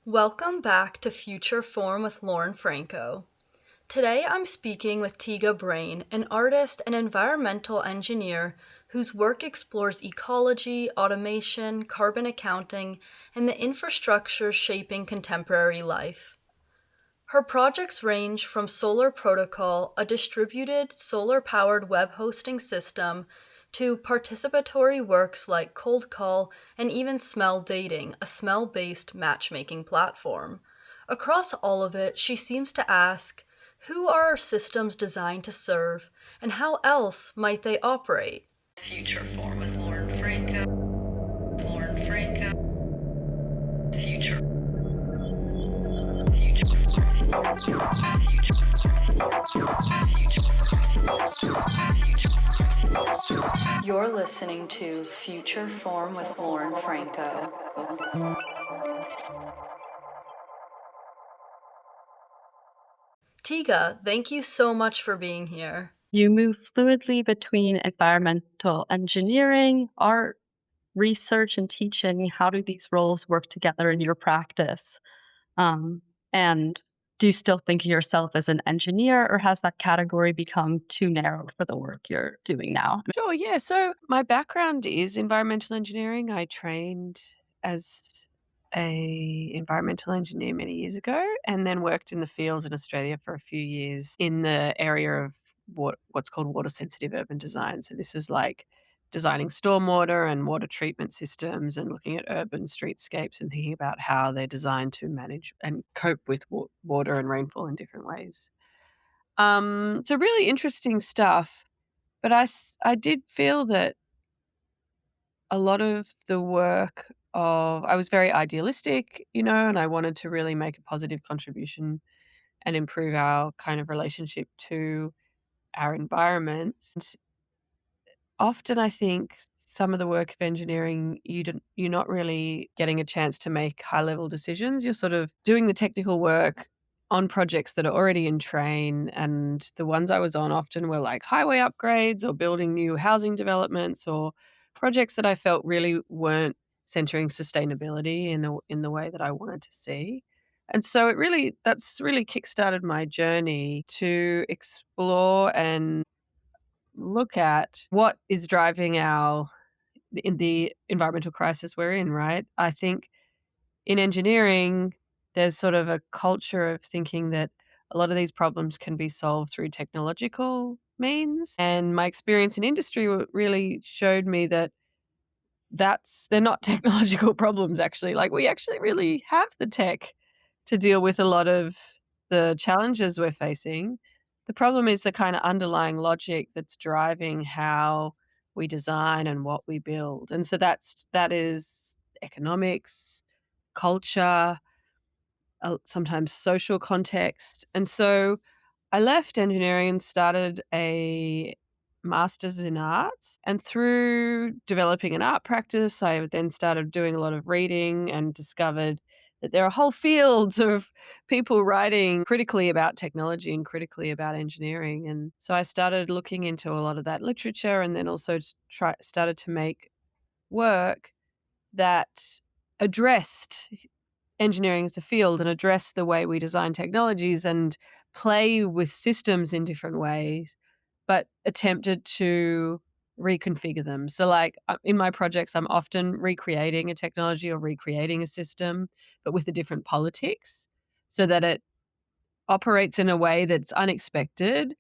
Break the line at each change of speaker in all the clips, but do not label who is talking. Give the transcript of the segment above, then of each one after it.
Welcome back to Future Form with Lauren Franco. Today I'm speaking with Tega Brain, an artist and environmental engineer whose work explores ecology, automation, carbon accounting, and the infrastructure shaping contemporary life. Her projects range from Solar Protocol, a distributed solar-powered web hosting system, to participatory works like Cold Call and even Smell Dating, a smell-based matchmaking platform. Across all of it, she seems to ask, who are our systems designed to serve, and how else might they operate? Future Form with Lauren Franco. Lauren Franco. Future. You're listening to Future Form with Lauren Franco. Tega, thank you so much for being here.
You move fluidly between environmental engineering, art, research, and teaching. How do these roles work together in your practice? And do you still think of yourself as an engineer, or has that category become too narrow for the work you're doing now?
Sure, yeah. So my background is environmental engineering. I trained as a environmental engineer many years ago and then worked in the fields in Australia for a few years in the area of what's called water sensitive urban design. So this is like designing stormwater and water treatment systems and looking at urban streetscapes and thinking about how they're designed to manage and cope with water and rainfall in different ways. So really interesting stuff. But I did feel that a lot of the work of I was very idealistic, and I wanted to really make a positive contribution and improve our kind of relationship to our environments. And often I think some of the work of engineering, you're not really getting a chance to make high-level decisions. You're sort of doing the technical work on projects that are already in train, and the ones I was on often were like highway upgrades or building new housing developments or projects that I felt really weren't centering sustainability in the way that I wanted to see. And so that's really kickstarted my journey to explore and look at what is driving in the environmental crisis we're in, right? I think in engineering, there's sort of a culture of thinking that a lot of these problems can be solved through technological means. And my experience in industry really showed me that they're not technological problems actually. Like we actually really have the tech to deal with a lot of the challenges we're facing. The problem is the kind of underlying logic that's driving how we design and what we build. And so that is economics, culture, sometimes social context. And so I left engineering and started a master's in arts. And through developing an art practice, I then started doing a lot of reading and discovered that there are whole fields of people writing critically about technology and critically about engineering. And so I started looking into a lot of that literature and then also started to make work that addressed engineering as a field and address the way we design technologies and play with systems in different ways, but attempted to reconfigure them. So like in my projects, I'm often recreating a technology or recreating a system, but with a different politics so that it operates in a way that's unexpected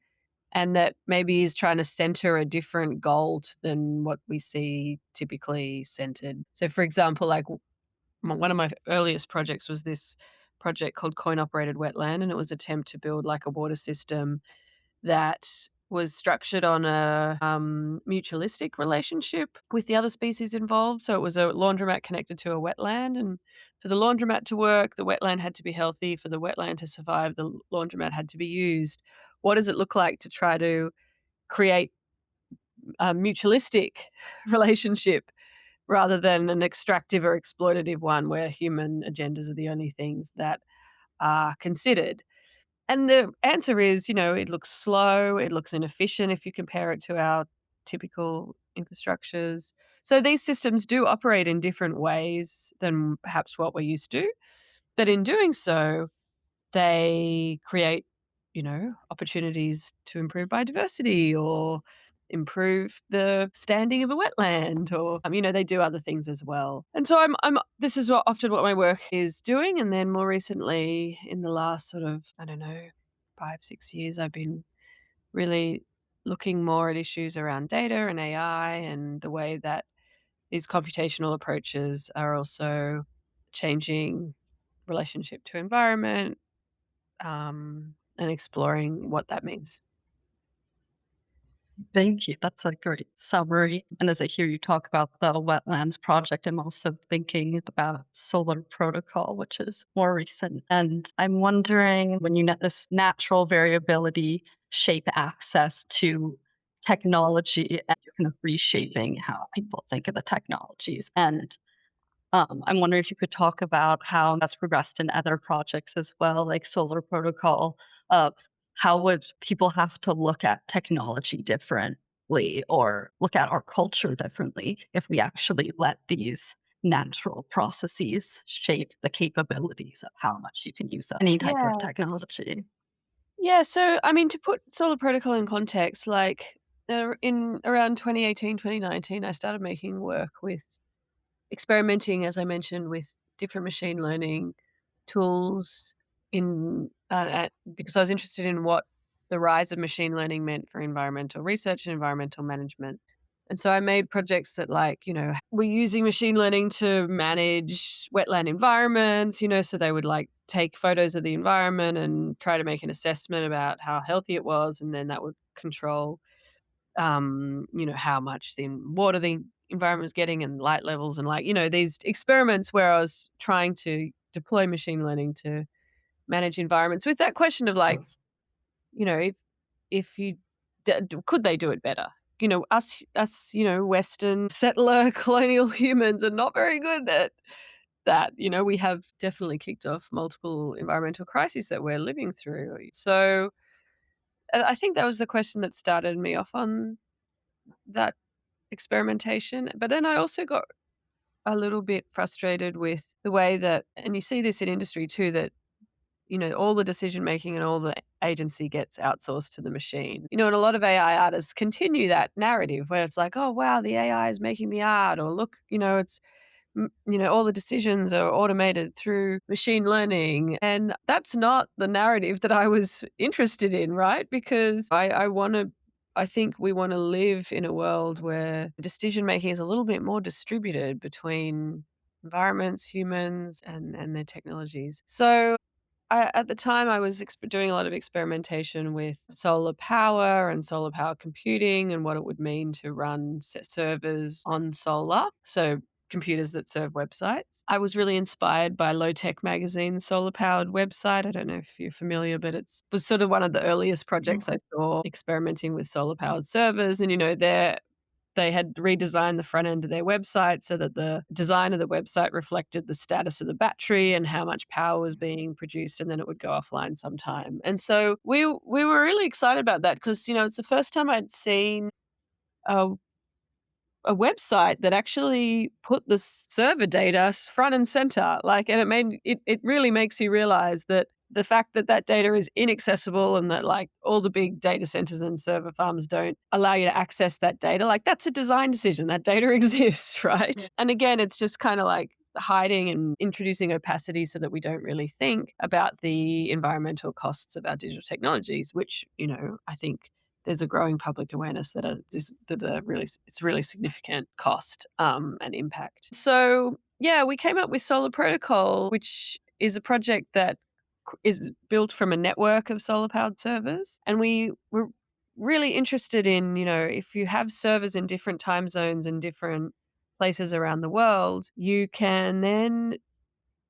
and that maybe is trying to center a different goal than what we see typically centered. So for example, like one of my earliest projects was this project called Coin Operated Wetland, and it was an attempt to build like a water system that was structured on a mutualistic relationship with the other species involved. So it was a laundromat connected to a wetland, and for the laundromat to work, the wetland had to be healthy. For the wetland to survive, the laundromat had to be used. What does it look like to try to create a mutualistic relationship rather than an extractive or exploitative one where human agendas are the only things that are considered? And the answer is, it looks slow, it looks inefficient if you compare it to our typical infrastructures. So these systems do operate in different ways than perhaps what we're used to. But in doing so, they create, opportunities to improve biodiversity or improve the standing of a wetland, or they do other things as well. And so I'm this is often what my work is doing. And then more recently, in the last sort of, I don't know, 5-6 years, I've been really looking more at issues around data and AI and the way that these computational approaches are also changing relationship to environment, and exploring what that means.
Thank you. That's a great summary. And as I hear you talk about the wetlands project, I'm also thinking about solar protocol, which is more recent. And I'm wondering when you let this natural variability shape access to technology and you're kind of reshaping how people think of the technologies. And I'm wondering if you could talk about how that's progressed in other projects as well, like Solar Protocol, of how would people have to look at technology differently or look at our culture differently if we actually let these natural processes shape the capabilities of how much you can use any type of
Yeah.
technology?
Yeah, so, I mean, to put Solar Protocol in context, like, in around 2018, 2019, I started making work with experimenting, as I mentioned, with different machine learning tools because I was interested in what the rise of machine learning meant for environmental research and environmental management. And so I made projects that, like, were using machine learning to manage wetland environments, so they would like take photos of the environment and try to make an assessment about how healthy it was, and then that would control how much then water the environment was getting and light levels, and, like, these experiments where I was trying to deploy machine learning to manage environments with that question of, like, if you could they do it better? Us, Western settler colonial humans are not very good at that. We have definitely kicked off multiple environmental crises that we're living through. So I think that was the question that started me off on that experimentation. But then I also got a little bit frustrated with the way that, and you see this in industry too, that, all the decision making and all the agency gets outsourced to the machine. And a lot of AI artists continue that narrative where it's like, oh, wow, the AI is making the art, or look, it's all the decisions are automated through machine learning. And that's not the narrative that I was interested in, right? Because I think we want to live in a world where decision making is a little bit more distributed between environments, humans, and their technologies. So at the time, I was doing a lot of experimentation with solar power and solar power computing and what it would mean to run servers on solar. So computers that serve websites. I was really inspired by Low Tech Magazine's solar powered website. I don't know if you're familiar, but it was sort of one of the earliest projects I saw experimenting with solar powered servers. And, they had redesigned the front end of their website so that the design of the website reflected the status of the battery and how much power was being produced, and then it would go offline sometime. And so we were really excited about that because, it's the first time I'd seen a a website that actually put the server data front and center. Like, and it really makes you realize that the fact that that data is inaccessible and that, like, all the big data centers and server farms don't allow you to access that data, like, that's a design decision. That data exists, right? Yeah. And again, it's just kind of like hiding and introducing opacity so that we don't really think about the environmental costs of our digital technologies, which, I think there's a growing public awareness that it's a really significant cost, and impact. So yeah, we came up with Solar Protocol, which is a project that is built from a network of solar powered servers, and we were really interested in, if you have servers in different time zones and different places around the world, you can then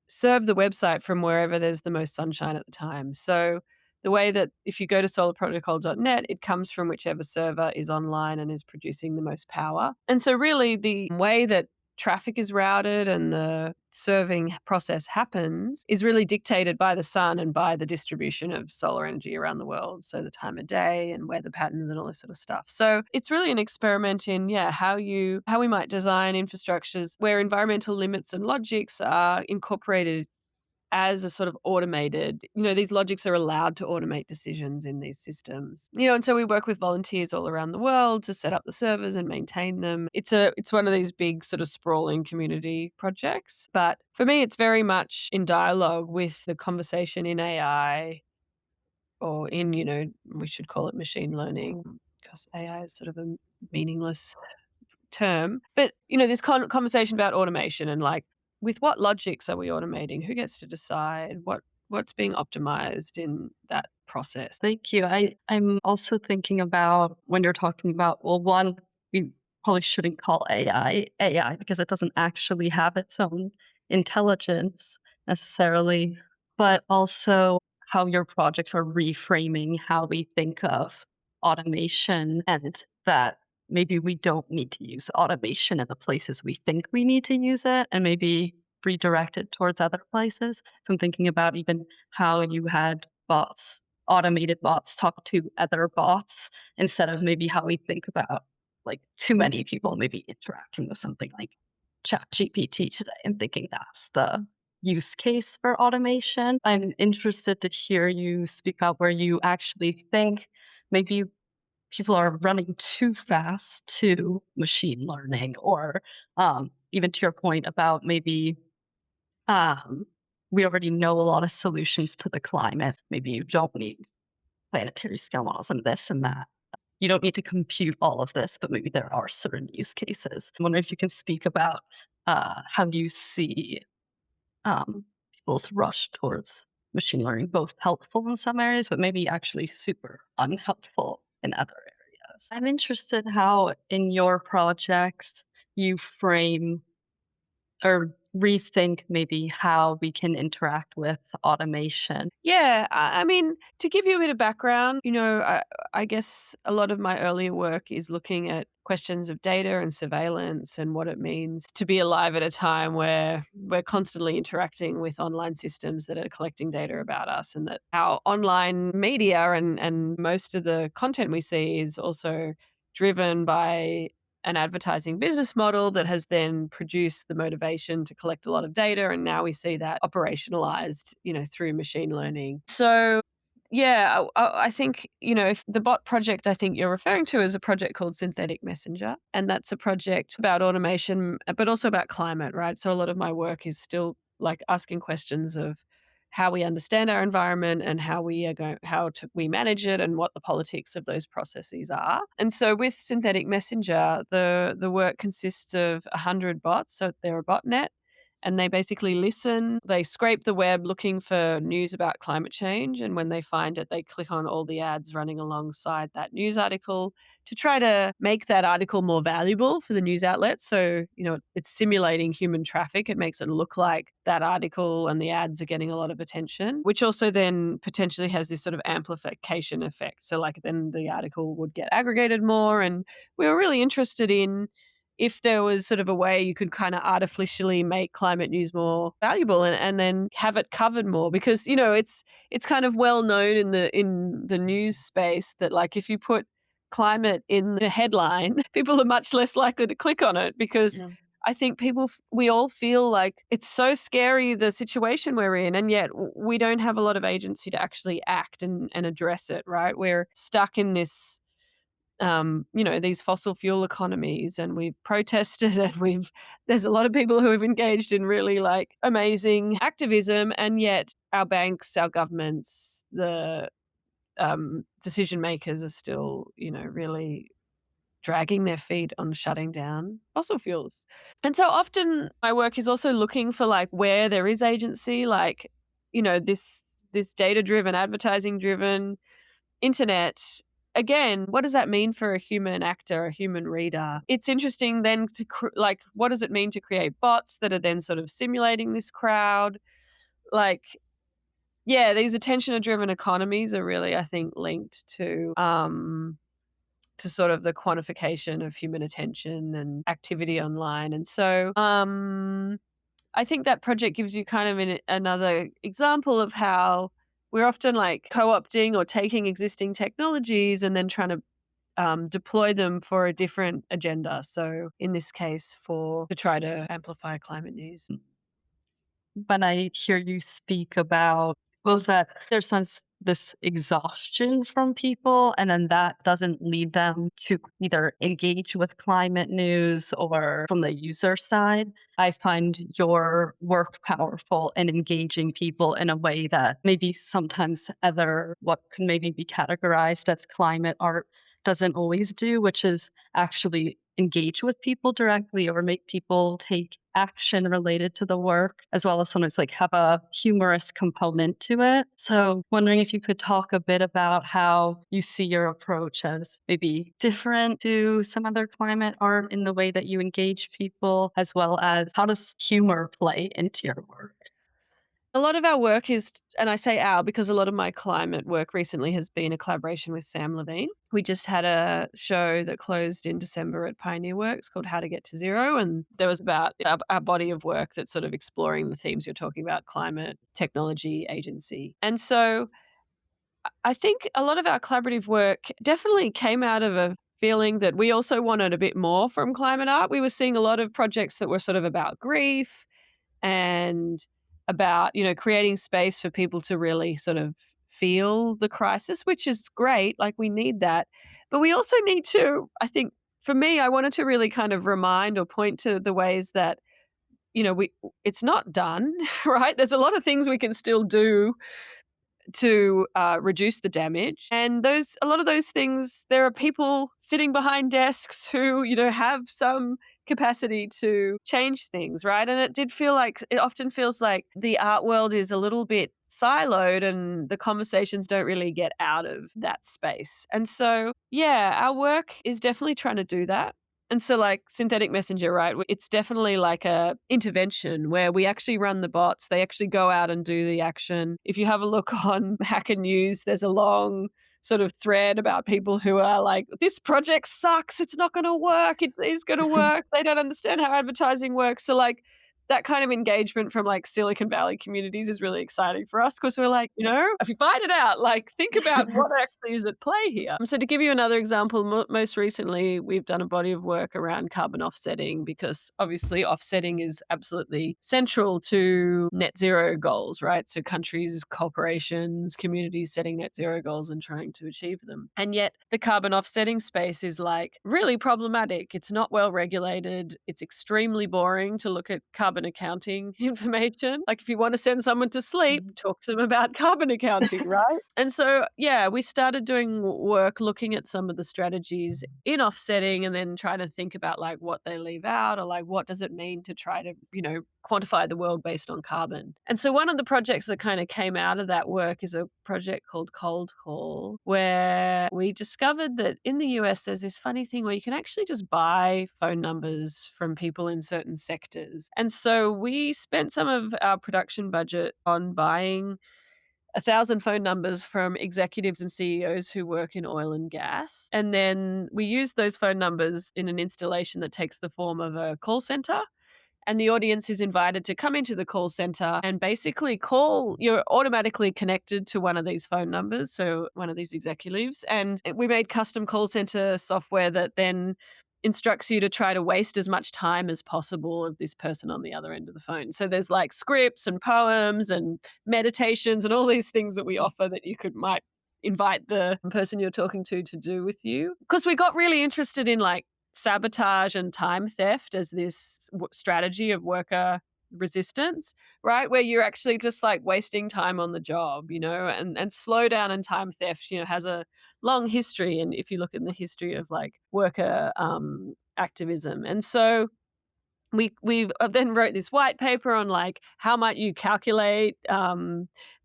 serve the website from wherever there's the most sunshine at the time. So the way that if you go to solarprotocol.net, it comes from whichever server is online and is producing the most power. And so really the way that traffic is routed and the serving process happens is really dictated by the sun and by the distribution of solar energy around the world. So the time of day and weather patterns and all this sort of stuff. So it's really an experiment in, how we might design infrastructures where environmental limits and logics are incorporated as a sort of automated, these logics are allowed to automate decisions in these systems. And so we work with volunteers all around the world to set up the servers and maintain them. It's one of these big sort of sprawling community projects. But for me, it's very much in dialogue with the conversation in AI, or in, we should call it machine learning, because AI is sort of a meaningless term. But, this conversation about automation and like, with what logics are we automating? Who gets to decide what's being optimized in that process?
Thank you. I'm also thinking about when you're talking about, well, one, we probably shouldn't call AI because it doesn't actually have its own intelligence necessarily, but also how your projects are reframing how we think of automation, and that maybe we don't need to use automation in the places we think we need to use it, and maybe redirect it towards other places. So I'm thinking about even how you had bots, automated bots, talk to other bots instead of maybe how we think about like too many people maybe interacting with something like ChatGPT today and thinking that's the use case for automation. I'm interested to hear you speak out where you actually think maybe people are running too fast to machine learning, or even to your point about maybe um, we already know a lot of solutions to the climate. Maybe you don't need planetary scale models and this and that. You don't need to compute all of this, but maybe there are certain use cases. I wonder if you can speak about how you see people's rush towards machine learning, both helpful in some areas, but maybe actually super unhelpful in other areas. I'm interested how in your projects you frame or rethink maybe how we can interact with automation.
Yeah, I mean, to give you a bit of background, I guess a lot of my earlier work is looking at questions of data and surveillance and what it means to be alive at a time where we're constantly interacting with online systems that are collecting data about us, and that our online media and most of the content we see is also driven by an advertising business model that has then produced the motivation to collect a lot of data. And now we see that operationalized, through machine learning. So yeah, I think, if the bot project I think you're referring to is a project called Synthetic Messenger. And that's a project about automation, but also about climate, right? So a lot of my work is still like asking questions of how we understand our environment and how we manage it and what the politics of those processes are. And so with Synthetic Messenger, the work consists of 100 bots. So they're a botnet, and they basically listen. They scrape the web looking for news about climate change. And when they find it, they click on all the ads running alongside that news article to try to make that article more valuable for the news outlet. So, it's simulating human traffic. It makes it look like that article and the ads are getting a lot of attention, which also then potentially has this sort of amplification effect. So like then the article would get aggregated more. And we were really interested in if there was sort of a way you could kind of artificially make climate news more valuable and then have it covered more, because it's kind of well known in the news space that like if you put climate in the headline, people are much less likely to click on it, because I think we all feel like it's so scary, the situation we're in, and yet we don't have a lot of agency to actually act and address it, right? We're stuck in this these fossil fuel economies, and we've protested and there's a lot of people who have engaged in really like amazing activism, and yet our banks, our governments, the decision makers are still, really dragging their feet on shutting down fossil fuels. And so often my work is also looking for like where there is agency, like, this data-driven, advertising-driven internet. Again, what does that mean for a human actor, a human reader? It's interesting then to what does it mean to create bots that are then sort of simulating this crowd? Like, yeah, these attention-driven economies are really, I think, linked to sort of the quantification of human attention and activity online. And so I think that project gives you kind of another example of how we're often like co-opting or taking existing technologies and then trying to deploy them for a different agenda. So in this case, to try to amplify climate news.
when I hear you speak about, well, that there's this exhaustion from people, and then that doesn't lead them to either engage with climate news or from the user side. I find your work powerful in engaging people in a way that maybe sometimes other, what could maybe be categorized as climate art, doesn't always do, which is actually engage with people directly or make people take action related to the work, as well as sometimes like have a humorous component to it. So wondering if you could talk a bit about how you see your approach as maybe different to some other climate art in the way that you engage people, as well as how does humor play into your work?
A lot of our work is, and I say our because a lot of my climate work recently has been a collaboration with Sam Lavigne. We just had a show that closed in December at Pioneer Works called How to Get to Zero. And there was about our body of work that's sort of exploring the themes you're talking about: climate, technology, agency. And so I think a lot of our collaborative work definitely came out of a feeling that we also wanted a bit more from climate art. We were seeing a lot of projects that were sort of about grief and about, creating space for people to really sort of feel the crisis, which is great. Like, we need that. But we also need to, I think, for me, I wanted to really kind of remind or point to the ways that, it's not done, right? There's a lot of things we can still do to reduce the damage. And a lot of those things, there are people sitting behind desks who, have some capacity to change things, right? And it often feels like the art world is a little bit siloed and the conversations don't really get out of that space. And so, yeah, our work is definitely trying to do that. And so, like synthetic messenger, right? It's definitely like a intervention where we actually run the bots. They actually go out and do the action. If you have a look on Hacker News, there's a long sort of thread about people who are like, this project sucks. It's not going to work. It is going to work. They don't understand how advertising works. So, like, that kind of engagement from like Silicon Valley communities is really exciting for us because we're like, if you find it out, like, think about what actually is at play here. So to give you another example, most recently we've done a body of work around carbon offsetting because obviously offsetting is absolutely central to net zero goals, right? So countries, corporations, communities setting net zero goals and trying to achieve them. And yet the carbon offsetting space is like really problematic. It's not well regulated. It's extremely boring to look at carbon accounting information. Like, if you want to send someone to sleep, talk to them about carbon accounting, right? And so, yeah, we started doing work looking at some of the strategies in offsetting and then trying to think about like what they leave out or like what does it mean to try to, quantify the world based on carbon. And so one of the projects that kind of came out of that work is a project called Cold Call, where we discovered that in the US there's this funny thing where you can actually just buy phone numbers from people in certain sectors. And so we spent some of our production budget on buying 1,000 phone numbers from executives and CEOs who work in oil and gas. And then we use those phone numbers in an installation that takes the form of a call center. And the audience is invited to come into the call center and basically call. You're automatically connected to one of these phone numbers, so one of these executives. And we made custom call center software that then instructs you to try to waste as much time as possible of this person on the other end of the phone. So there's like scripts and poems and meditations and all these things that we offer that you might invite the person you're talking to do with you. Because we got really interested in like sabotage and time theft as this strategy of worker resistance, right? Where you're actually just like wasting time on the job, and slow down and time theft, has a long history. And if you look in the history of like worker activism. And so we then wrote this white paper on like how might you calculate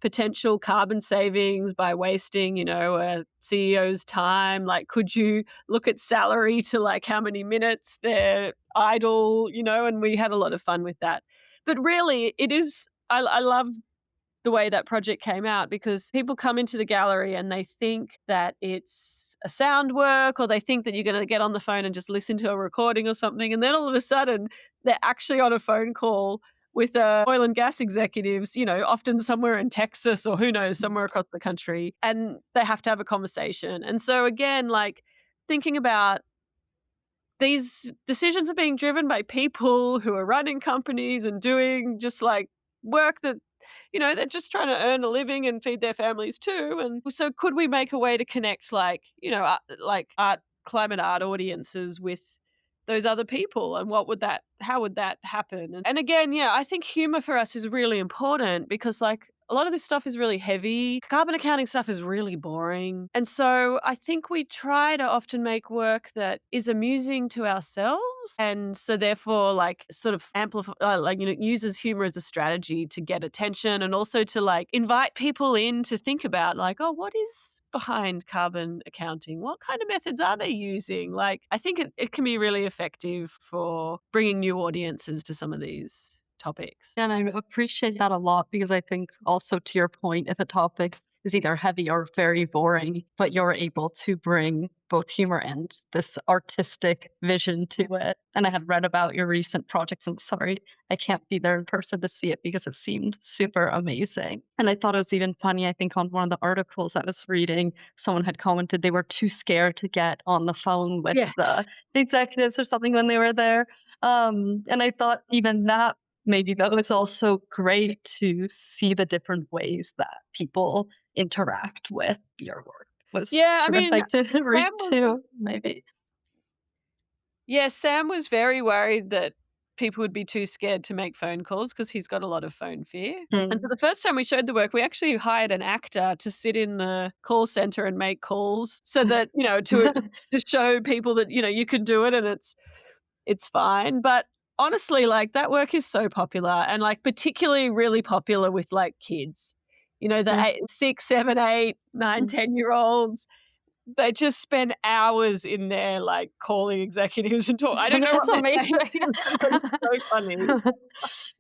potential carbon savings by wasting, a CEO's time. Like, could you look at salary to like how many minutes they're idle, and we had a lot of fun with that. But really, it is, I love the way that project came out because people come into the gallery and they think that it's a sound work or they think that you're going to get on the phone and just listen to a recording or something. And then all of a sudden they're actually on a phone call with oil and gas executives, often somewhere in Texas or who knows, somewhere across the country. And they have to have a conversation. And so again, like thinking about these decisions are being driven by people who are running companies and doing just like work that, they're just trying to earn a living and feed their families too. And so could we make a way to connect like art, climate art audiences with those other people, and how would that happen? And again, yeah, I think humor for us is really important because like a lot of this stuff is really heavy. Carbon accounting stuff is really boring. And so I think we try to often make work that is amusing to ourselves. And so therefore like sort of amplify, uses humor as a strategy to get attention and also to like invite people in to think about like, oh, what is behind carbon accounting? What kind of methods are they using? Like, I think it can be really effective for bringing new audiences to some of these topics.
And I appreciate that a lot because I think also to your point, if a topic is either heavy or very boring, but you're able to bring both humor and this artistic vision to it. And I had read about your recent projects. I'm sorry, I can't be there in person to see it because it seemed super amazing. And I thought it was even funny. I think on one of the articles I was reading, someone had commented they were too scared to get on the phone with
Yeah.
the executives or something when they were there. And I thought even that maybe that was also great to see the different ways that people interact with your work was
Yeah, I mean,
terrific to read
Sam was
too, maybe.
yeah, Sam was very worried that people would be too scared to make phone calls because he's got a lot of phone fear. And so
Mm.
the first time we showed the work, we actually hired an actor to sit in the call center and make calls so that, to show people that, you can do it and it's fine. But honestly, like that work is so popular and like particularly really popular with like kids. The
Mm.
6, 7, 8, 9,
Mm.
10-year-olds. They just spend hours in there, like, calling executives and talk I don't know
That's
what they're saying,
amazing.
but it's so funny.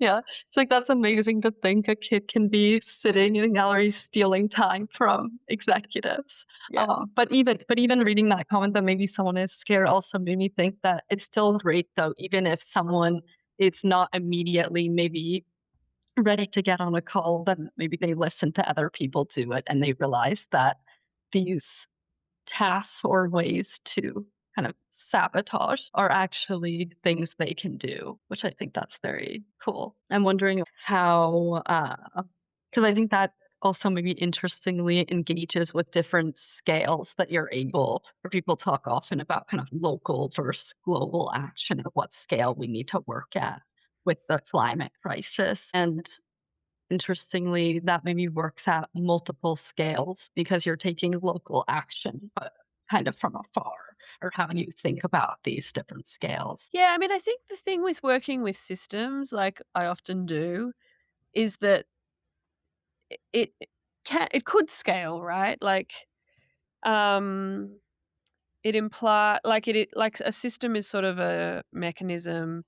Yeah, it's like that's amazing to think a kid can be sitting in a gallery stealing time from executives.
Yeah.
But even reading that comment that maybe someone is scared also made me think that it's still great though, even if someone is not immediately maybe ready to get on a call, then maybe they listen to other people do it and they realize that these tasks or ways to kind of sabotage are actually things they can do, which I think that's very cool. I'm wondering how, because I think that also maybe interestingly engages with different scales that you're able, or people talk often about kind of local versus global action at what scale we need to work at with the climate crisis. And interestingly, that maybe works at multiple scales because you're taking local action, but kind of from afar, or how do you think about these different scales?
Yeah, I mean, I think the thing with working with systems, like I often do, is that it it could scale, right? Like, um, like a system is sort of a mechanism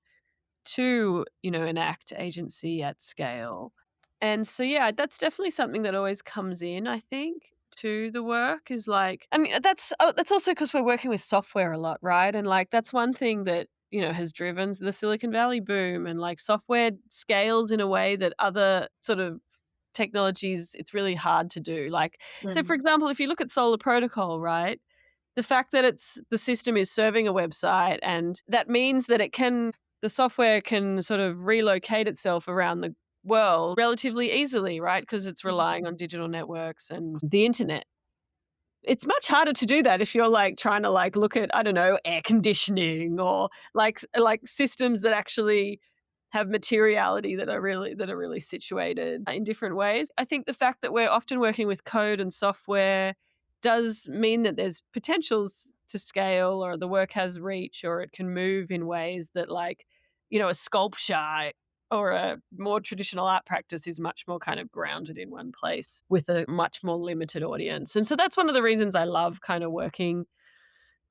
to, enact agency at scale. And so, yeah, that's definitely something that always comes in, I think, to the work is like, I mean, that's also because we're working with software a lot, right? And like, that's one thing that, has driven the Silicon Valley boom and like software scales in a way that other sort of technologies, it's really hard to do. Like, so for
Mhm.
example, if you look at Solar Protocol, right? The fact that the system is serving a website and that means that the software can sort of relocate itself around the world relatively easily, right? Because it's relying on digital networks and the internet. It's much harder to do that if you're like trying to like look at, I don't know, air conditioning or like systems that actually have materiality that are really situated in different ways. I think the fact that we're often working with code and software does mean that there's potentials to scale or the work has reach or it can move in ways that like, a sculpture or a more traditional art practice is much more kind of grounded in one place with a much more limited audience. And so that's one of the reasons I love kind of working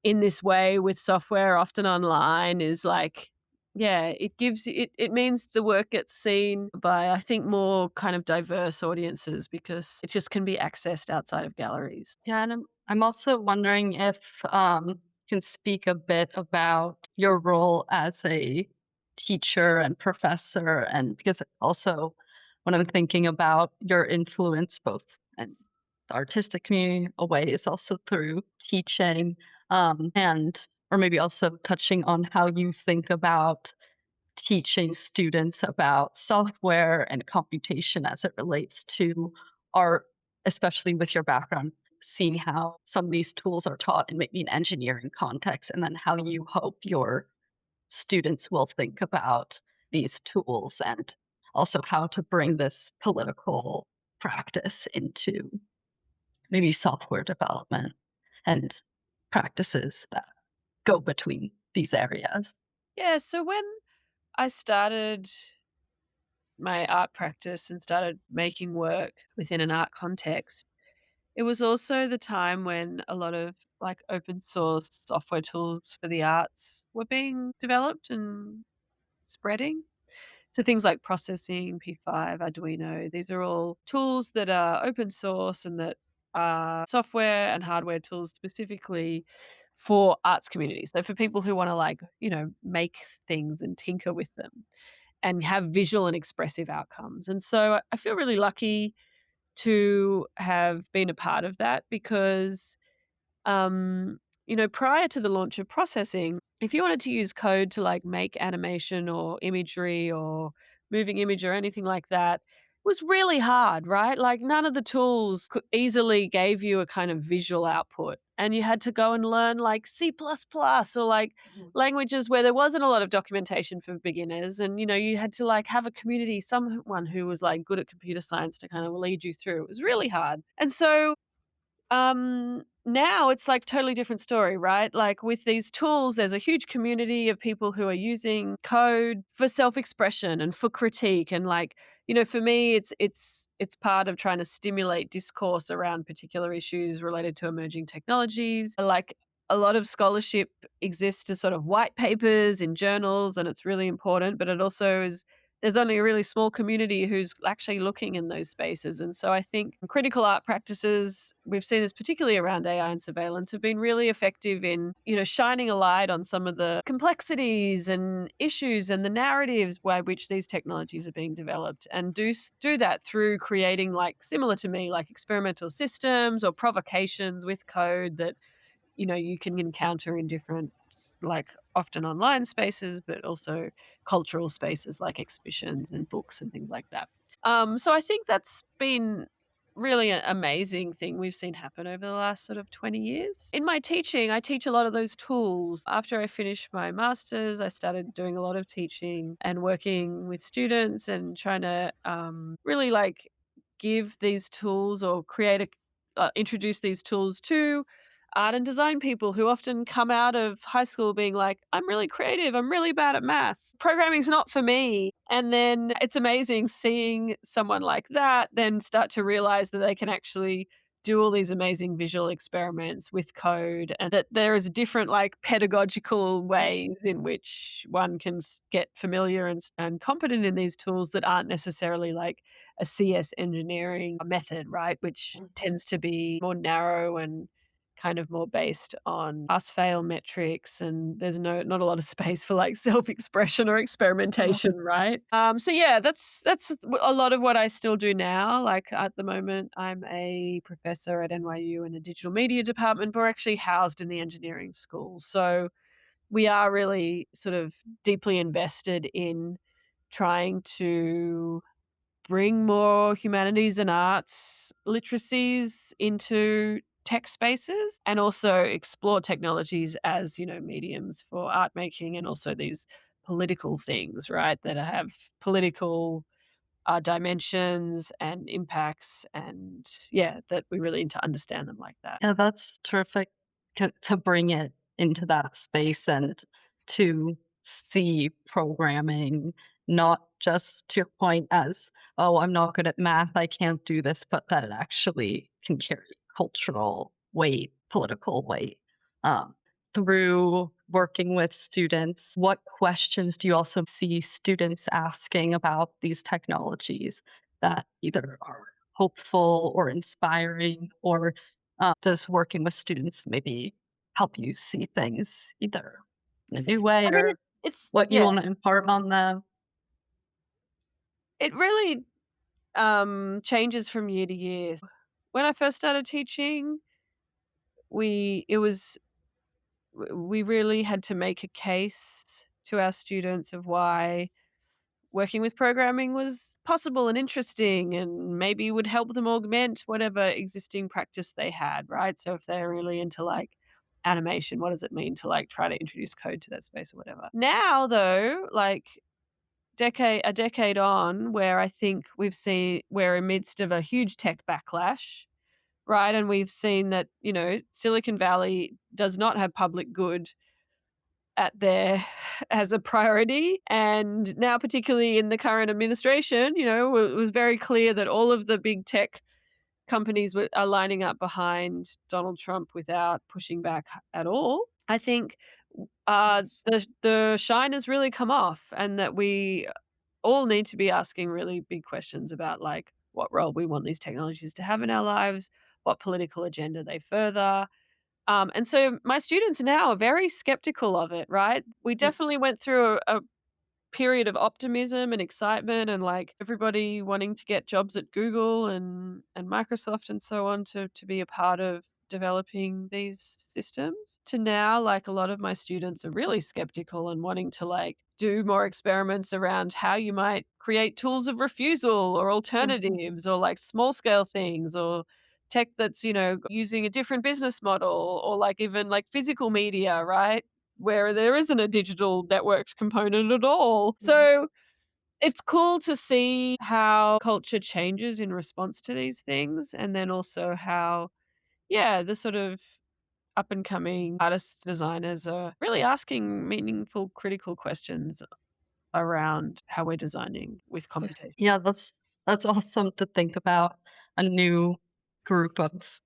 in this way with software often online is like, yeah, it means the work gets seen by I think more kind of diverse audiences because it just can be accessed outside of galleries.
Yeah, and I'm also wondering if you can speak a bit about your role as a teacher and professor, and because also when I'm thinking about your influence both in the artistic community a way is also through teaching, and or maybe also touching on how you think about teaching students about software and computation as it relates to art, especially with your background, seeing how some of these tools are taught in maybe an engineering context, and then how you hope your students will think about these tools and also how to bring this political practice into maybe software development and practices that go between these areas.
Yeah, so when I started my art practice and started making work within an art context, it was also the time when a lot of like open source software tools for the arts were being developed and spreading. So things like processing, P5, Arduino, these are all tools that are open source and that are software and hardware tools specifically for arts communities. So for people who want to make things and tinker with them and have visual and expressive outcomes. And so I feel really lucky to have been a part of that because prior to the launch of processing, if you wanted to use code to like make animation or imagery or moving image or anything like that, it was really hard, right? Like none of the tools could easily gave you a kind of visual output. And you had to go and learn like C++ or like languages where there wasn't a lot of documentation for beginners. And, you had to like have a community, someone who was like good at computer science to kind of lead you through. It was really hard. And so now it's like totally different story, right? Like with these tools, there's a huge community of people who are using code for self-expression and for critique. And like, for me, it's part of trying to stimulate discourse around particular issues related to emerging technologies. Like a lot of scholarship exists as sort of white papers in journals, and it's really important, but it also is there's only a really small community who's actually looking in those spaces. And so I think critical art practices, we've seen this particularly around AI and surveillance, have been really effective in, shining a light on some of the complexities and issues and the narratives by which these technologies are being developed, and do that through creating like similar to me, like experimental systems or provocations with code that you can encounter in different like often online spaces, but also cultural spaces like exhibitions and books and things like that. So I think that's been really an amazing thing we've seen happen over the last sort of 20 years. In my teaching, I teach a lot of those tools. After I finished my master's, I started doing a lot of teaching and working with students and trying to really like give these tools or introduce these tools to art and design people who often come out of high school being like, I'm really creative, I'm really bad at math, programming's not for me. And then it's amazing seeing someone like that then start to realize that they can actually do all these amazing visual experiments with code, and that there is different like pedagogical ways in which one can get familiar and competent in these tools that aren't necessarily like a CS engineering method, right? Which tends to be more narrow and kind of more based on pass fail metrics, and there's not a lot of space for like self-expression or experimentation, right? So yeah, that's a lot of what I still do now. Like at the moment, I'm a professor at NYU in the digital media department, but we're actually housed in the engineering school. So we are really sort of deeply invested in trying to bring more humanities and arts literacies into tech spaces, and also explore technologies as, mediums for art making, and also these political things, right, that have political dimensions and impacts, and yeah, that we really need to understand them like that.
Yeah, that's terrific to bring it into that space and to see programming not just to your point as, oh, I'm not good at math, I can't do this, but that it actually can carry cultural weight, political weight. Um, Through working with students, what questions do you also see students asking about these technologies that either are hopeful or inspiring, or does working with students maybe help you see things either in a new way
I mean,
or
it's
what you
yeah,
want to impart on them?
it really changes from year to year. When I first started teaching, we it was we really had to make a case to our students of why working with programming was possible and interesting and maybe would help them augment whatever existing practice they had, right? So if they're really into like animation, what does it mean to like try to introduce code to that space or whatever? Now though, like a decade on, where I think we're amidst of a huge tech backlash, right? And we've seen that, Silicon Valley does not have public good at their as a priority. And now, particularly in the current administration, it was very clear that all of the big tech companies are lining up behind Donald Trump without pushing back at all. I think the shine has really come off, and that we all need to be asking really big questions about like what role we want these technologies to have in our lives, what political agenda they further. And so my students now are very skeptical of it, right? We definitely went through a period of optimism and excitement and like everybody wanting to get jobs at Google and Microsoft and so on to be a part of developing these systems, to now like a lot of my students are really skeptical and wanting to like do more experiments around how you might create tools of refusal or alternatives or like small scale things or tech that's using a different business model or like even like physical media, right, where there isn't a digital networked component at all. So it's cool to see how culture changes in response to these things, and then also how, yeah, the sort of up and coming artists, designers are really asking meaningful, critical questions around how we're designing with computation.
Yeah, that's awesome to think about a new group of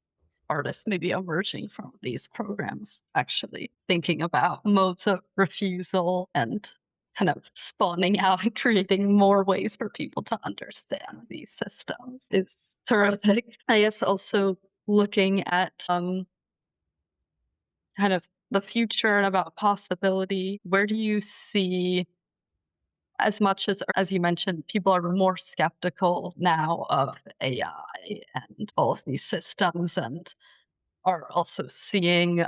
artists maybe emerging from these programs, actually thinking about modes of refusal and kind of spawning out and creating more ways for people to understand these systems is terrific. I guess also looking at kind of the future and about possibility, where do you see, as much as you mentioned, people are more skeptical now of AI and all of these systems and are also seeing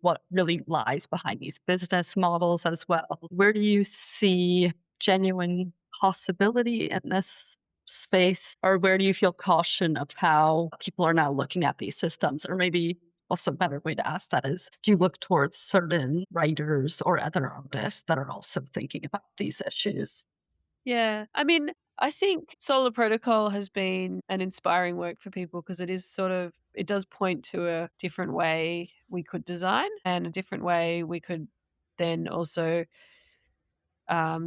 what really lies behind these business models as well. Where do you see genuine possibility in this space? Or where do you feel caution of how people are now looking at these systems? Or maybe also a better way to ask that is, do you look towards certain writers or other artists that are also thinking about these issues?
Yeah. I mean, I think Solar Protocol has been an inspiring work for people because it does point to a different way we could design and a different way we could then also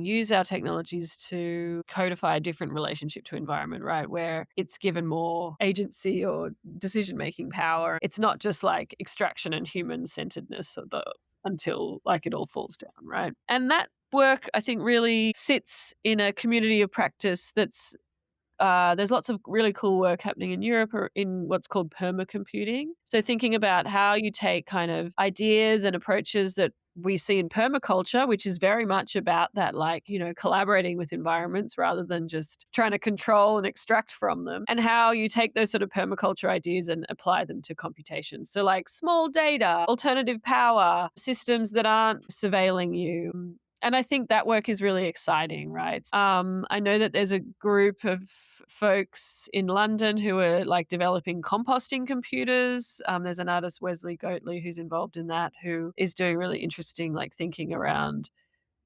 use our technologies to codify a different relationship to environment, right? Where it's given more agency or decision making power. It's not just like extraction and human centeredness until like it all falls down, right? And that work, I think, really sits in a community of practice that's there's lots of really cool work happening in Europe or in what's called permacomputing. So thinking about how you take kind of ideas and approaches that we see in permaculture, which is very much about that, like, collaborating with environments rather than just trying to control and extract from them, and how you take those sort of permaculture ideas and apply them to computation. So like small data, alternative power, systems that aren't surveilling you. And I think that work is really exciting, right? I know that there's a group of folks in London who are like developing composting computers. There's an artist, Wesley Goatley, who's involved in that, who is doing really interesting like thinking around,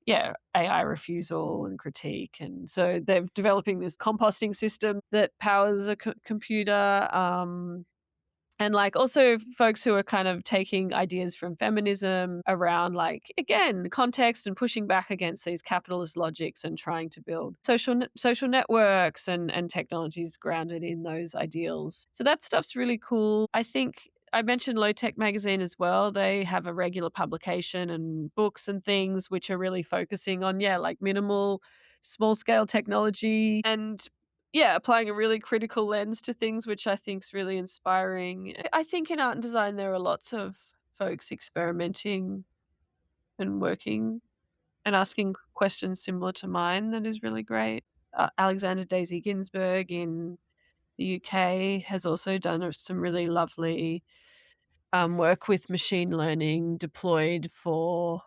yeah, AI refusal and critique. And so they're developing this composting system that powers a computer. And like also folks who are kind of taking ideas from feminism around like, again, context and pushing back against these capitalist logics and trying to build social networks and technologies grounded in those ideals. So that stuff's really cool. I think I mentioned Low Tech Magazine as well. They have a regular publication and books and things which are really focusing on, yeah, like minimal, small scale technology and, yeah, applying a really critical lens to things, which I think is really inspiring. I think in art and design, there are lots of folks experimenting and working and asking questions similar to mine that is really great. Alexander Daisy Ginsberg in the UK has also done some really lovely work with machine learning deployed for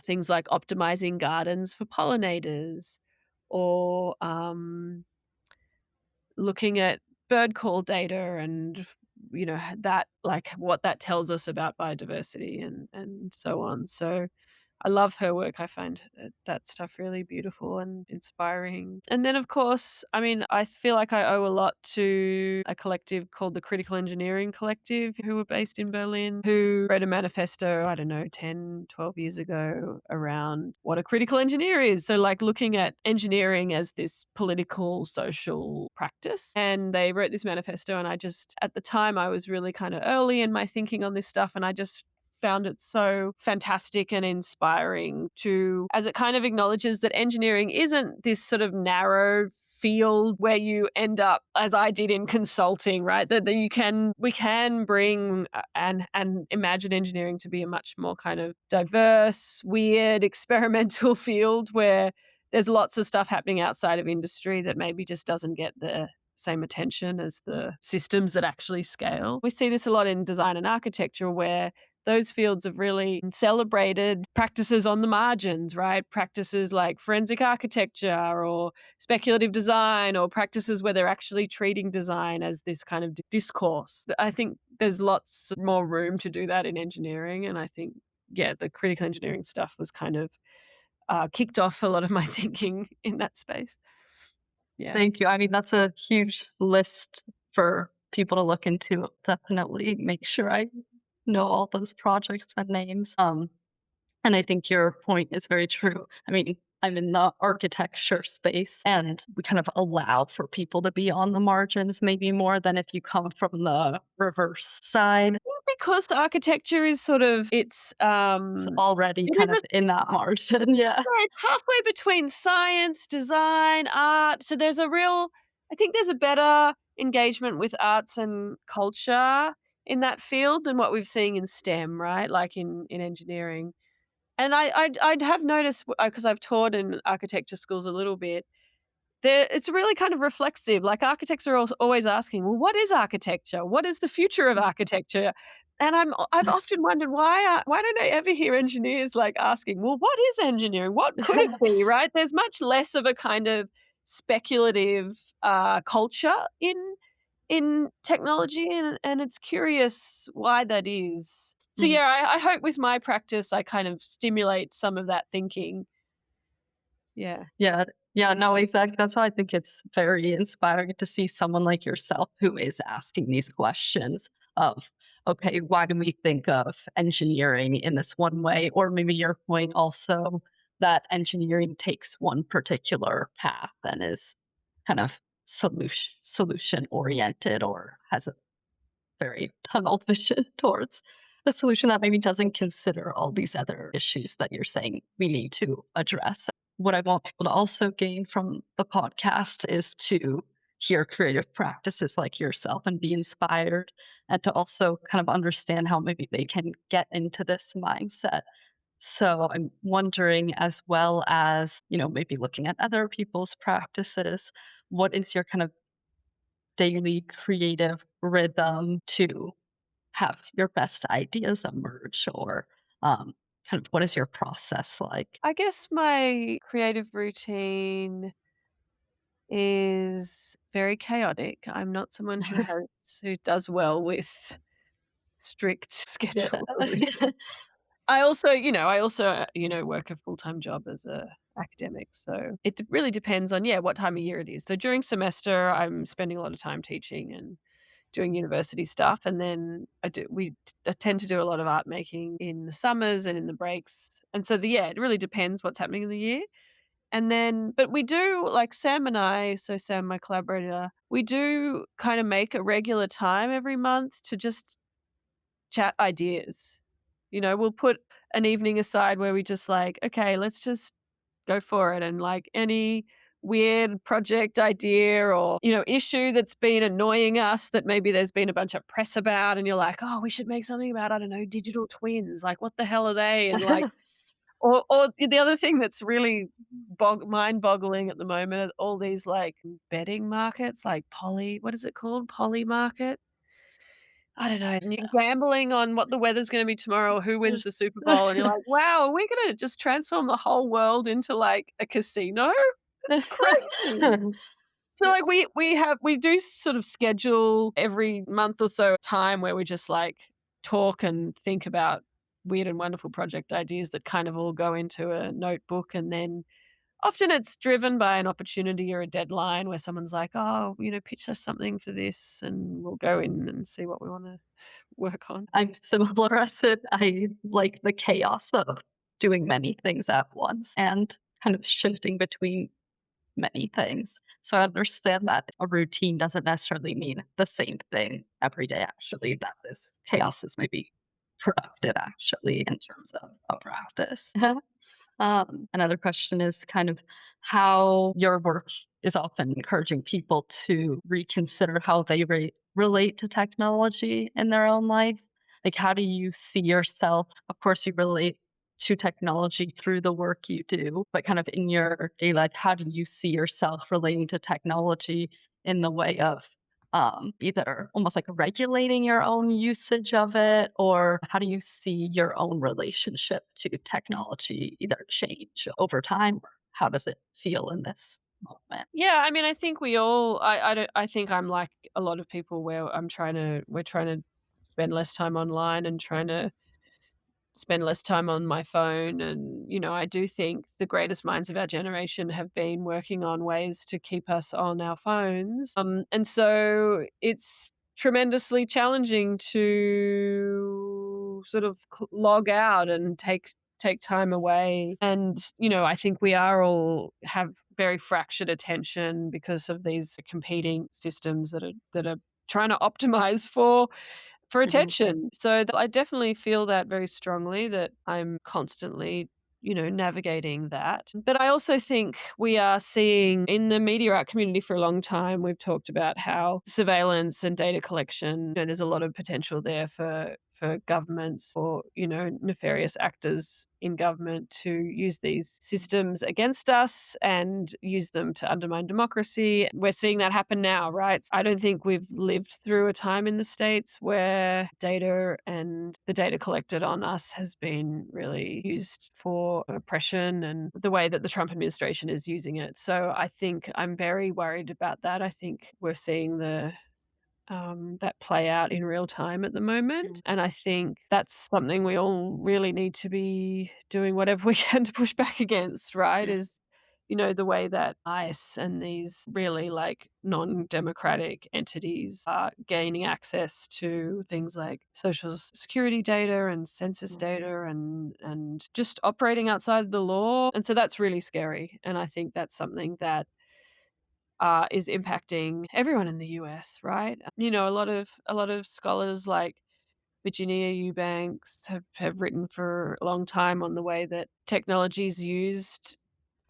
things like optimizing gardens for pollinators, or looking at bird call data and that, like, what that tells us about biodiversity and so on. So I love her work. I find that stuff really beautiful and inspiring. And then, of course, I mean, I feel like I owe a lot to a collective called the Critical Engineering Collective, who were based in Berlin, who wrote a manifesto, I don't know, 10, 12 years ago around what a critical engineer is. So, like, looking at engineering as this political, social practice. And they wrote this manifesto, and at the time, I was really kind of early in my thinking on this stuff, and I just found it so fantastic and inspiring as it kind of acknowledges that engineering isn't this sort of narrow field where you end up, as I did in consulting, right? That we can bring and imagine engineering to be a much more kind of diverse, weird, experimental field where there's lots of stuff happening outside of industry that maybe just doesn't get the same attention as the systems that actually scale. We see this a lot in design and architecture, where those fields have really celebrated practices on the margins, right? Practices like forensic architecture or speculative design, or practices where they're actually treating design as this kind of discourse. I think there's lots more room to do that in engineering. And I think, yeah, the critical engineering stuff was kind of kicked off a lot of my thinking in that space. Yeah.
Thank you. I mean, that's a huge list for people to look into. Definitely make sure I know all those projects and names. And I think your point is very true. I mean, I'm in the architecture space, and we kind of allow for people to be on the margins maybe more than if you come from the reverse side.
Because architecture is sort of,
It's already
it
kind
is
of in that margin. Yeah.
yeah, it's halfway between science, design, art. So I think there's a better engagement with arts and culture in that field than what we've seen in STEM, right? Like in engineering. And I'd have noticed, because I've taught in architecture schools a little bit, it's really kind of reflexive. Like, architects are always asking, well, what is architecture? What is the future of architecture? And I've often wondered, why don't I ever hear engineers like asking, well, what is engineering? What could it be? Right? There's much less of a kind of speculative culture in technology, and it's curious why that is. So
Mm.
yeah, I hope with my practice I kind of stimulate some of that thinking. Yeah.
Yeah. Yeah, no, exactly. That's why I think it's very inspiring to see someone like yourself who is asking these questions of, okay, why do we think of engineering in this one way? Or maybe your point also that engineering takes one particular path and is kind of solution oriented, or has a very tunnel vision towards a solution that maybe doesn't consider all these other issues that you're saying we need to address. What I want people to also gain from the podcast is to hear creative practices like yourself and be inspired, and to also kind of understand how maybe they can get into this mindset. So I'm wondering, as well as, maybe looking at other people's practices, what is your kind of daily creative rhythm to have your best ideas emerge, or kind of what is your process like?
I guess my creative routine is very chaotic. I'm not someone who does well with strict
Yeah.
schedule or routine. I also work a full-time job as a academic, so it really depends on, yeah, what time of year it is. So during semester, I'm spending a lot of time teaching and doing university stuff, and then I tend to do a lot of art making in the summers and in the breaks. And so yeah, it really depends what's happening in the year. And then, but we do, like Sam and I, so Sam, my collaborator, we do kind of make a regular time every month to just chat ideas. We'll put an evening aside where we just like, okay, let's just go for it. And like any weird project idea or, issue that's been annoying us that maybe there's been a bunch of press about, and you're like, oh, we should make something about, I don't know, digital twins. Like, what the hell are they? And like, or the other thing that's really mind-boggling at the moment are all these like bedding markets, like what is it called? Poly market? I don't know, and you're gambling on what the weather's gonna be tomorrow or who wins the Super Bowl, and you're like, "Wow, are we gonna just transform the whole world into, like, a casino? That's crazy." So, like, we do sort of schedule every month or so time where we just, like, talk and think about weird and wonderful project ideas that kind of all go into a notebook, and then often it's driven by an opportunity or a deadline where someone's like, "Oh, pitch us something for this," and we'll go in and see what we wanna work on.
I'm similar as it. I like the chaos of doing many things at once and kind of shifting between many things. So I understand that a routine doesn't necessarily mean the same thing every day, actually, that this chaos is maybe productive, actually, in terms of a practice. Another question is kind of how your work is often encouraging people to reconsider how they relate to technology in their own life. Like, how do you see yourself? Of course, you relate to technology through the work you do, but kind of in your daily life, how do you see yourself relating to technology in the way of either almost like regulating your own usage of it, or how do you see your own relationship to technology either change over time, or how does it feel in this moment?
Yeah, I mean, I think we all I don't I think I'm like a lot of people where we're trying to spend less time online and trying to spend less time on my phone. And, I do think the greatest minds of our generation have been working on ways to keep us on our phones. And so it's tremendously challenging to sort of log out and take time away. And, I think we are all have very fractured attention because of these competing systems that are trying to optimize for
Mhm.
attention. So I definitely feel that very strongly, that I'm constantly, navigating that. But I also think we are seeing in the media art community for a long time, we've talked about how surveillance and data collection, there's a lot of potential there for governments or, nefarious actors in government to use these systems against us and use them to undermine democracy. We're seeing that happen now, right? I don't think we've lived through a time in the States where data and the data collected on us has been really used for oppression and the way that the Trump administration is using it. So I think I'm very worried about that. I think we're seeing that play out in real time at the moment. And I think that's something we all really need to be doing whatever we can to push back against, right? Is, the way that ICE and these really like non-democratic entities are gaining access to things like social security data and census data and just operating outside the law. And so that's really scary. And I think that's something that is impacting everyone in the US, right? A lot of scholars like Virginia Eubanks have written for a long time on the way that technology is used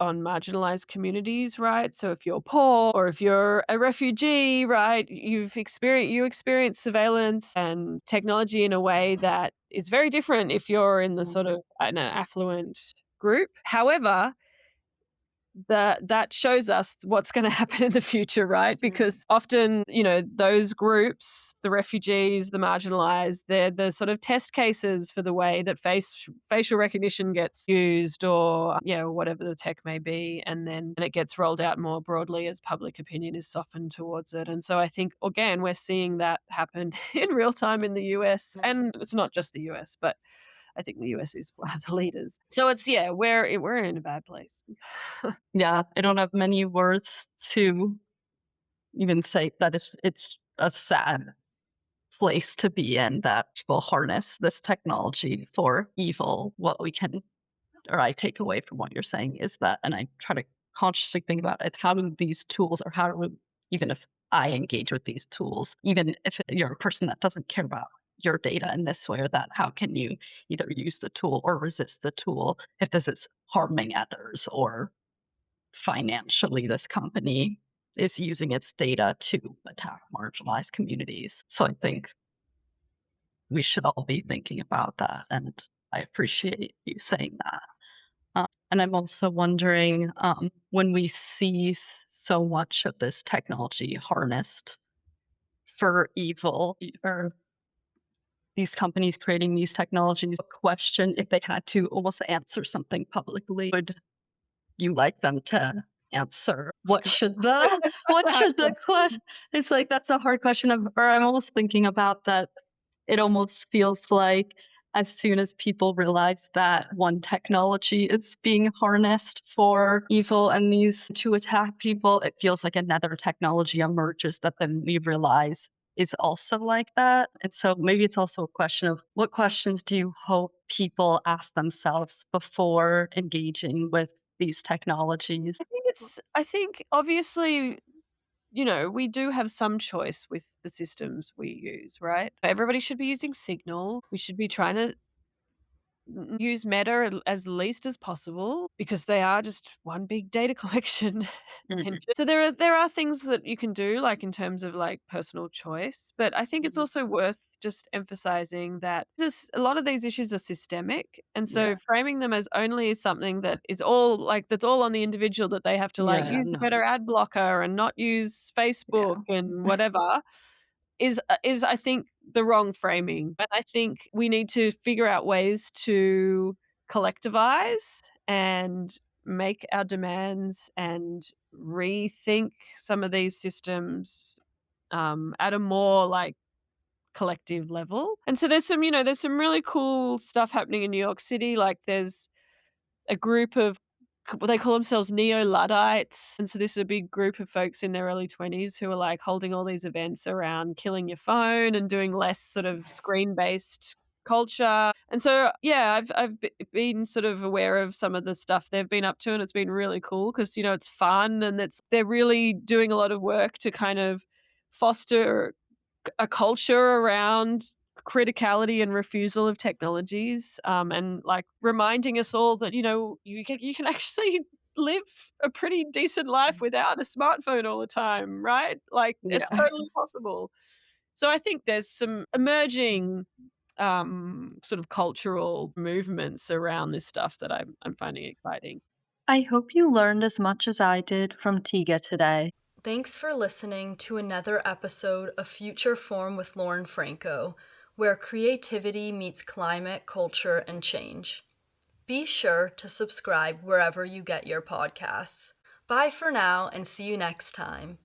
on marginalized communities, right? So if you're poor or if you're a refugee, right, you experience surveillance and technology in a way that is very different if you're in the sort of an affluent group. However, that shows us what's going to happen in the future, right? Because often, those groups, the refugees, the marginalized, they're the sort of test cases for the way that facial recognition gets used, or whatever the tech may be, and then it gets rolled out more broadly as public opinion is softened towards it. And so I think again we're seeing that happen in real time in the US, and it's not just the US, but I think the US is one of the leaders. So it's we're in a bad place.
Yeah, I don't have many words to even say that it's a sad place to be in, that people harness this technology for evil. What we can, or I take away from what you're saying is that, and I try to consciously think about it, how do these tools, or how do, even if I engage with these tools, even if you're a person that doesn't care about your data in this way or that, how can you either use the tool or resist the tool if this is harming others, or financially this company is using its data to attack marginalized communities. So I think we should all be thinking about that. And I appreciate you saying that. And I'm also wondering, when we see so much of this technology harnessed for evil, or these companies creating these technologies question if they had to almost answer something publicly, would you like them to answer? What should the question? It's like that's a hard question or I'm almost thinking about that. It almost feels like as soon as people realize that one technology is being harnessed for evil and these to attack people, it feels like another technology emerges that then we realize is also like that. And so maybe it's also a question of what questions do you hope people ask themselves before engaging with these technologies?
I think obviously, we do have some choice with the systems we use, right? Everybody should be using Signal. We should be trying to use Meta as least as possible because they are just one big data collection engine. So there are things that you can do, like in terms of like personal choice, but I think it's also worth just emphasizing that a lot of these issues are systemic, and so
Yeah.
framing them as only something that is all like that's all on the individual, that they have to like
Yeah,
use a
no.
better ad blocker and not use Facebook and whatever is I think the wrong framing. And I think we need to figure out ways to collectivize and make our demands and rethink some of these systems at a more like collective level. And so there's some really cool stuff happening in New York City. Like there's a group of they call themselves neo-Luddites. And so this is a big group of folks in their early 20s who are like holding all these events around killing your phone and doing less sort of screen-based culture. And so, yeah, I've been sort of aware of some of the stuff they've been up to, and it's been really cool because, it's fun and they're really doing a lot of work to kind of foster a culture around criticality and refusal of technologies, and like reminding us all that you can actually live a pretty decent life without a smartphone all the time, right? Like
Yeah.
it's totally possible. So I think there's some emerging sort of cultural movements around this stuff that I'm finding exciting.
I hope you learned as much as I did from Tega today.
Thanks for listening to another episode of Future Form with Lauren Franco, where creativity meets climate, culture, and change. Be sure to subscribe wherever you get your podcasts. Bye for now, and see you next time.